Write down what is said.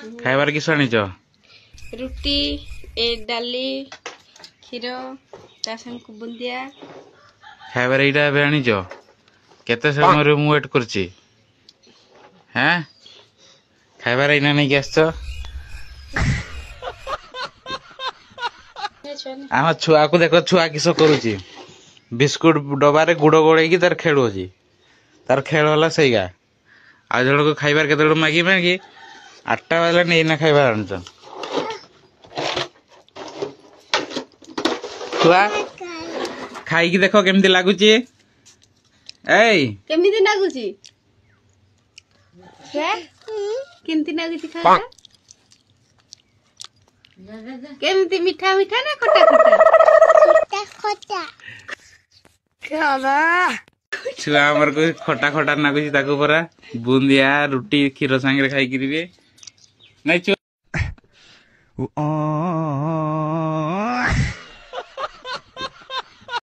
खाइबार किस आनिच रुटी डाली क्षीर बुंदिया खाइबार एटा एबे आनिच केते समय रे मु वेट करछि हैं खाइबार इना नै गैस आम छुआ को देखो छुआ किस करुची बिस्कुट डबारे गुड़ गोड़े तार खेलुची तार खेल है सहीगा आ जन को खाइबार केते मागी मागी 8टा बाजला नहीं ना खाइबार आनछ छुआ खाई देखो केमती लागुची केमिति लागुची केमती लागुची खाइबा केमती मीठा मीठा ना खट्टा खट्टा खट्टा छुआ हमर को खटा खटा नागुची ताको परा बुंदिया रुटी क्षीर सांगे खाई करिवे नै